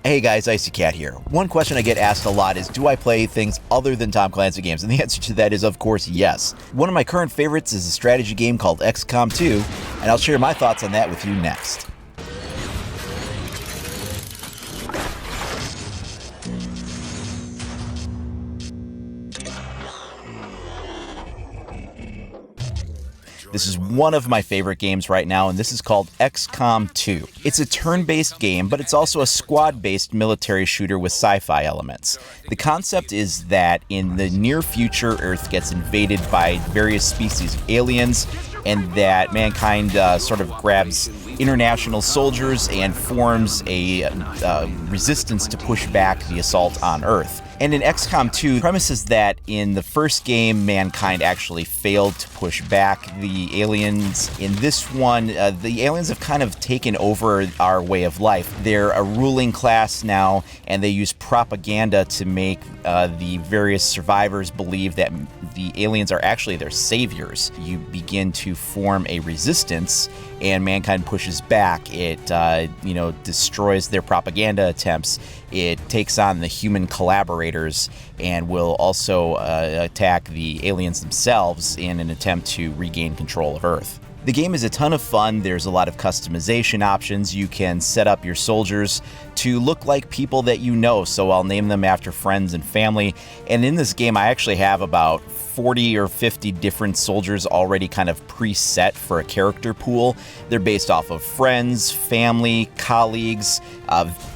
Hey guys, Icy Cat here. One question I get asked a lot is, do I play things other than Tom Clancy games? And the answer to that is, of course, yes. One of my current favorites is a strategy game called Xcom 2, and I'll share my thoughts on that with you next. This is one of my favorite games right now, and this is called Xcom 2. It's a turn-based game, but it's also a squad-based military shooter with sci-fi elements. The concept is that in the near future, Earth gets invaded by various species of aliens, and that mankind sort of grabs international soldiers and forms a resistance to push back the assault on Earth. And in Xcom 2, the premise is that in the first game, mankind actually failed to push back the aliens. In this one, the aliens have kind of taken over our way of life. They're a ruling class now, and they use propaganda to make the various survivors believe that the aliens are actually their saviors. You begin to form a resistance, and mankind pushes back. It, destroys their propaganda attempts. It takes on the human collaborators and will also attack the aliens themselves in an attempt to regain control of Earth. The game is a ton of fun. There's a lot of customization options. You can set up your soldiers to look like people that you know, so I'll name them after friends and family. And in this game, I actually have about 40 or 50 different soldiers already kind of preset for a character pool. They're based off of friends, family, colleagues,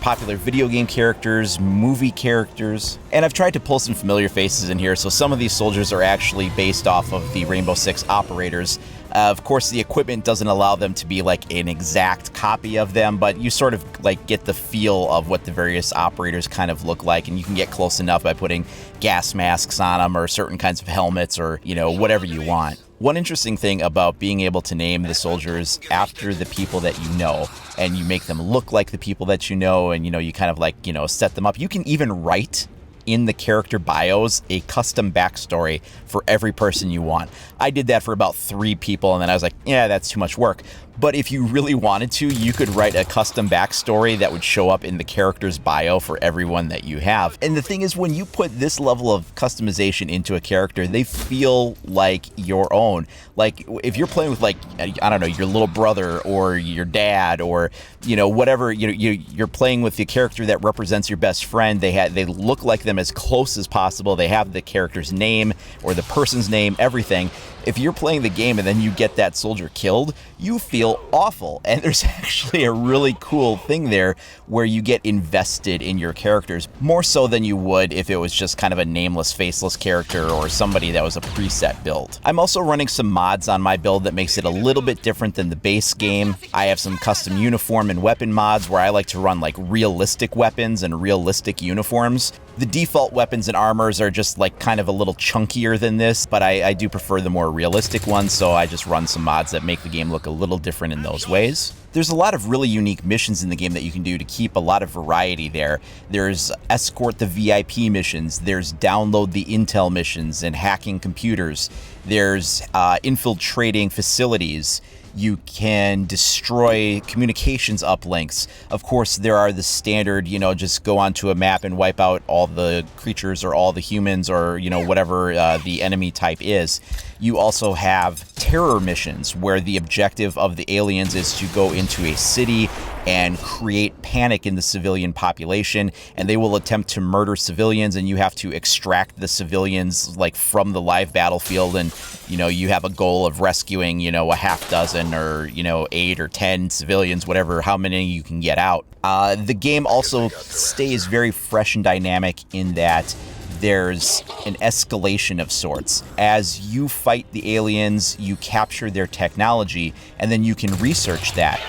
popular video game characters, movie characters. And I've tried to pull some familiar faces in here, so some of these soldiers are actually based off of the Rainbow Six operators. Of course, the equipment doesn't allow them to be like an exact copy of them, but you sort of like get the feel of what the various operators kind of look like, and you can get close enough by putting gas masks on them or certain kinds of helmets or, whatever you want. One interesting thing about being able to name the soldiers after the people that you know, and you make them look like the people that you know, and, you kind of like, set them up. You can even write in the character bios a custom backstory for every person you want. I did that for about 3 people, and then I was like, yeah, that's too much work. But if you really wanted to, you could write a custom backstory that would show up in the character's bio for everyone that you have. And the thing is, when you put this level of customization into a character, they feel like your own. Like, if you're playing with, like, I don't know, your little brother or your dad or, whatever, you're playing with the character that represents your best friend, they look like them as close as possible. They have the character's name or the person's name, everything. If you're playing the game and then you get that soldier killed, you feel awful. And there's actually a really cool thing there where you get invested in your characters, more so than you would if it was just kind of a nameless, faceless character or somebody that was a preset build. I'm also running some mods on my build that makes it a little bit different than the base game. I have some custom uniform and weapon mods where I like to run like realistic weapons and realistic uniforms. The default weapons and armors are just like kind of a little chunkier than this, but I do prefer the more realistic ones, so I just run some mods that make the game look a little different in those ways. There's a lot of really unique missions in the game that you can do to keep a lot of variety there. There's escort the VIP missions, there's download the intel missions and hacking computers, there's infiltrating facilities. You can destroy communications uplinks. Of course, there are the standard, just go onto a map and wipe out all the creatures or all the humans or, whatever the enemy type is. You also have terror missions where the objective of the aliens is to go into a city and create panic in the civilian population, and they will attempt to murder civilians, and you have to extract the civilians like from the live battlefield, and you have a goal of rescuing a half dozen or 8 or 10 civilians, whatever, how many you can get out. The game also stays very fresh and dynamic in that there's an escalation of sorts. As you fight the aliens, you capture their technology, and then you can research that.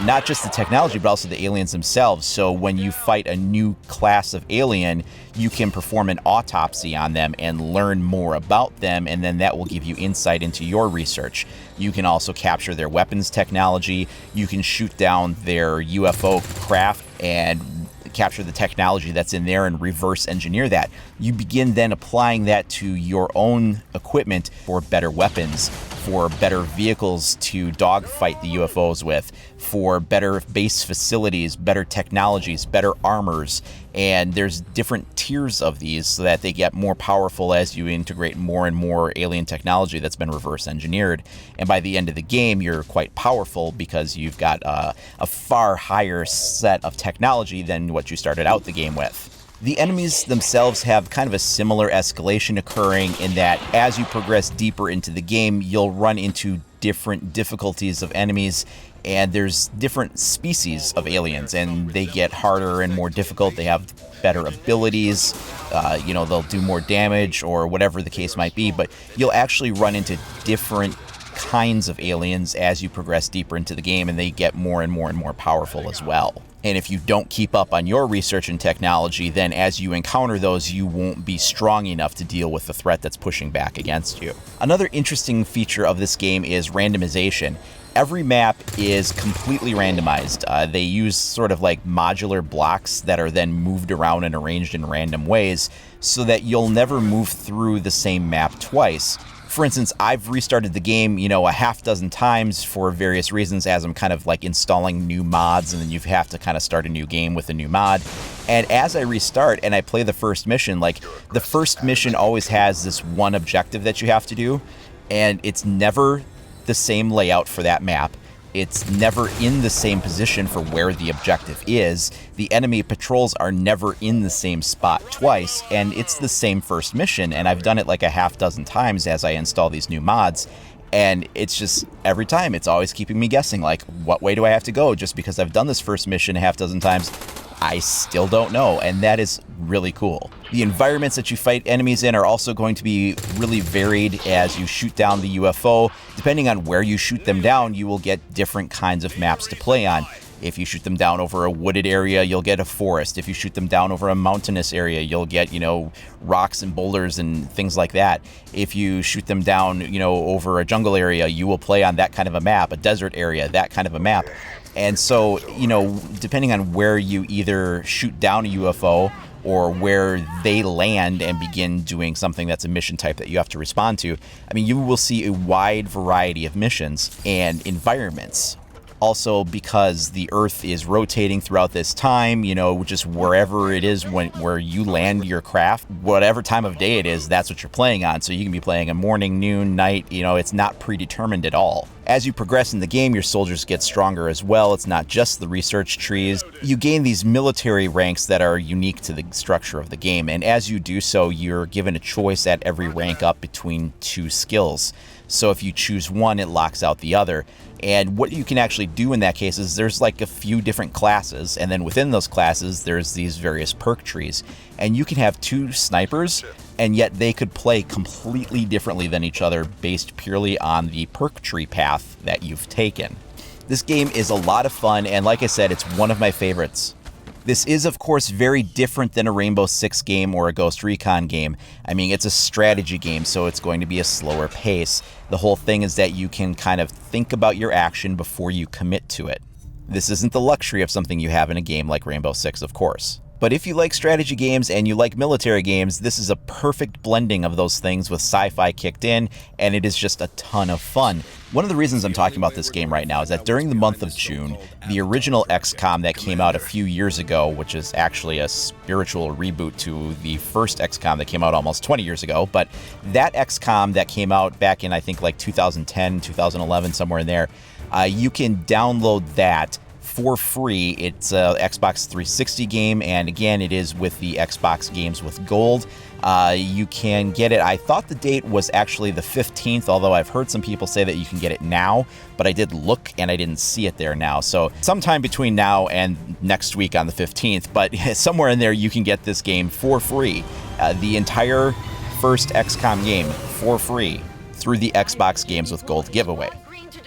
Not just the technology, but also the aliens themselves. So when you fight a new class of alien, you can perform an autopsy on them and learn more about them, and then that will give you insight into your research. You can also capture their weapons technology. You can shoot down their UFO craft and capture the technology that's in there and reverse engineer that. You begin then applying that to your own equipment for better weapons, for better vehicles to dogfight the UFOs with, for better base facilities, better technologies, better armors. And there's different tiers of these so that they get more powerful as you integrate more and more alien technology that's been reverse engineered. And by the end of the game, you're quite powerful because you've got a far higher set of technology than what you started out the game with. The enemies themselves have kind of a similar escalation occurring in that as you progress deeper into the game, you'll run into different difficulties of enemies, and there's different species of aliens, and they get harder and more difficult. They have better abilities, they'll do more damage or whatever the case might be, but you'll actually run into different kinds of aliens as you progress deeper into the game, and they get more and more and more powerful as well. And if you don't keep up on your research and technology, then as you encounter those, you won't be strong enough to deal with the threat that's pushing back against you. Another interesting feature of this game is randomization. Every map is completely randomized. They use sort of like modular blocks that are then moved around and arranged in random ways so that you'll never move through the same map twice. For instance, I've restarted the game, a half dozen times for various reasons as I'm kind of like installing new mods, and then you have to kind of start a new game with a new mod. And as I restart and I play the first mission, like the first mission always has this one objective that you have to do, and it's never the same layout for that map. It's never in the same position for where the objective is. The enemy patrols are never in the same spot twice, and it's the same first mission, and I've done it like a half dozen times as I install these new mods, and it's just, every time, it's always keeping me guessing, like, what way do I have to go? Just because I've done this first mission a half dozen times, I still don't know, and that is really cool. The environments that you fight enemies in are also going to be really varied as you shoot down the UFO. Depending on where you shoot them down, you will get different kinds of maps to play on. If you shoot them down over a wooded area, you'll get a forest. If you shoot them down over a mountainous area, you'll get, rocks and boulders and things like that. If you shoot them down, over a jungle area, you will play on that kind of a map, a desert area, that kind of a map. And so, depending on where you either shoot down a UFO or where they land and begin doing something that's a mission type that you have to respond to, you will see a wide variety of missions and environments. Also, because the Earth is rotating throughout this time, just wherever it is where you land your craft, whatever time of day it is, that's what you're playing on. So you can be playing a morning, noon, night, it's not predetermined at all. As you progress in the game, your soldiers get stronger as well. It's not just the research trees. You gain these military ranks that are unique to the structure of the game, and as you do so, you're given a choice at every rank up between two skills. So if you choose one, it locks out the other. And what you can actually do in that case is there's like a few different classes, and then within those classes, there's these various perk trees. And you can have two snipers, and yet they could play completely differently than each other based purely on the perk tree path that you've taken. This game is a lot of fun, and like I said, it's one of my favorites. This is, of course, very different than a Rainbow Six game or a Ghost Recon game. It's a strategy game, so it's going to be a slower pace. The whole thing is that you can kind of think about your action before you commit to it. This isn't the luxury of something you have in a game like Rainbow Six, of course. But if you like strategy games and you like military games, this is a perfect blending of those things with sci-fi kicked in, and it is just a ton of fun. One of the reasons I'm talking about this game right now is that during the month of June, the original Xcom that came out a few years ago, which is actually a spiritual reboot to the first Xcom that came out almost 20 years ago, but that Xcom that came out back in, I think, like 2010, 2011, somewhere in there, you can download that for free. It's a Xbox 360 game, and again, it is with the Xbox Games with Gold. You can get it, I thought the date was actually the 15th, although I've heard some people say that you can get it now, but I did look and I didn't see it there now. So sometime between now and next week on the 15th, but somewhere in there you can get this game for free. The entire first XCOM game for free through the Xbox Games with Gold giveaway.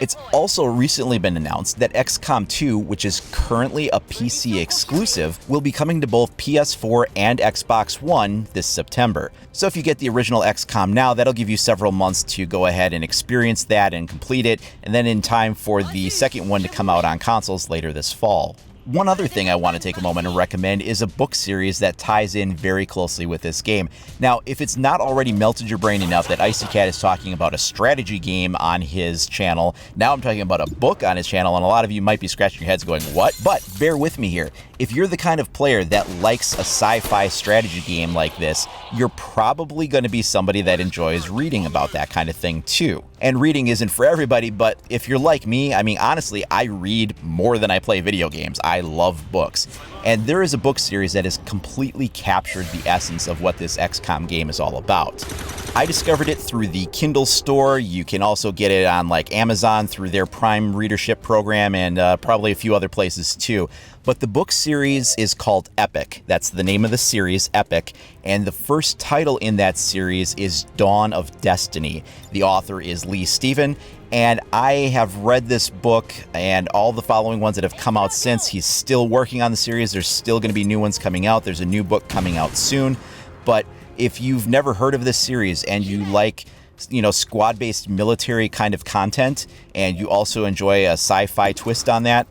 It's also recently been announced that XCOM 2, which is currently a PC exclusive, will be coming to both PS4 and Xbox One this September. So if you get the original XCOM now, that'll give you several months to go ahead and experience that and complete it, and then in time for the second one to come out on consoles later this fall. One other thing I want to take a moment to recommend is a book series that ties in very closely with this game. Now, if it's not already melted your brain enough that IcyCat is talking about a strategy game on his channel, now I'm talking about a book on his channel, and a lot of you might be scratching your heads going, what? But bear with me here. If you're the kind of player that likes a sci-fi strategy game like this, you're probably going to be somebody that enjoys reading about that kind of thing too. And reading isn't for everybody, but if you're like me, I mean, honestly, I read more than I play video games. I love books. And there is a book series that has completely captured the essence of what this XCOM game is all about. I discovered it through the Kindle store. You can also get it on like Amazon through their Prime readership program, and probably a few other places too. But the book series is called Epic. That's the name of the series, Epic. And the first title in that series is Dawn of Destiny. The author is Lee Stephen. And I have read this book and all the following ones that have come out since. He's still working on the series. There's still going to be new ones coming out. There's a new book coming out soon. But if you've never heard of this series and you like, squad-based military kind of content, and you also enjoy a sci-fi twist on that,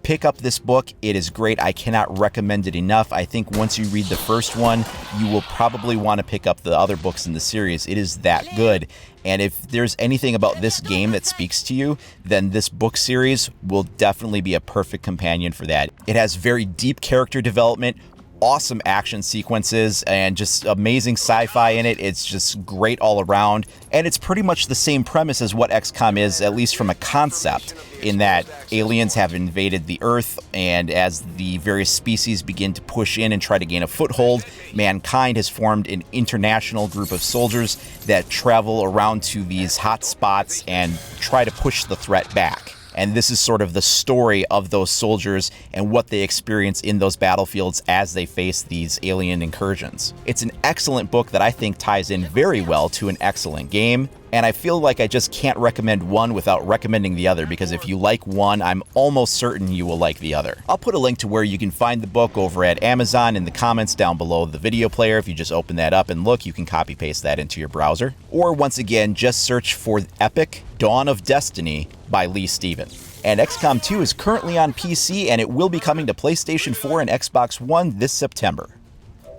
pick up this book. It is great. I cannot recommend it enough. I think once you read the first one, you will probably want to pick up the other books in the series. It is that good. And if there's anything about this game that speaks to you, then this book series will definitely be a perfect companion for that. It has very deep character development, awesome action sequences, and just amazing sci-fi in it. It's just great all around, and it's pretty much the same premise as what XCOM is, at least from a concept, in that aliens have invaded the Earth, and as the various species begin to push in and try to gain a foothold, mankind has formed an international group of soldiers that travel around to these hot spots and try to push the threat back. And this is sort of the story of those soldiers and what they experience in those battlefields as they face these alien incursions. It's an excellent book that I think ties in very well to an excellent game. And I feel like I just can't recommend one without recommending the other, because if you like one, I'm almost certain you will like the other. I'll put a link to where you can find the book over at Amazon in the comments down below the video player. If you just open that up and look, you can copy paste that into your browser. Or once again, just search for Epic Dawn of Destiny by Lee Stephen. And XCOM 2 is currently on PC, and it will be coming to PlayStation 4 and Xbox One this September.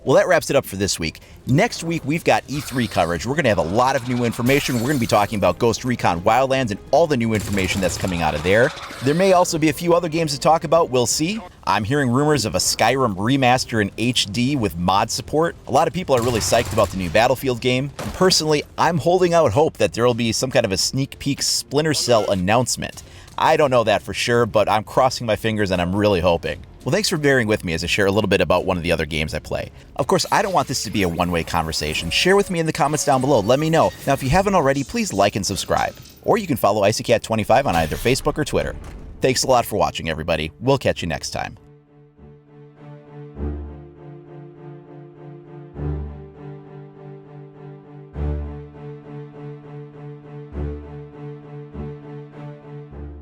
Well, that wraps it up for this week. Next week, we've got E3 coverage. We're going to have a lot of new information. We're going to be talking about Ghost Recon Wildlands and all the new information that's coming out of there. There may also be a few other games to talk about. We'll see. I'm hearing rumors of a Skyrim remaster in HD with mod support. A lot of people are really psyched about the new Battlefield game. And personally, I'm holding out hope that there will be some kind of a sneak peek Splinter Cell announcement. I don't know that for sure, but I'm crossing my fingers and I'm really hoping. Well, thanks for bearing with me as I share a little bit about one of the other games I play. Of course, I don't want this to be a one-way conversation. Share with me in the comments down below. Let me know. Now, if you haven't already, please like and subscribe. Or you can follow IcyCat25 on either Facebook or Twitter. Thanks a lot for watching, everybody. We'll catch you next time.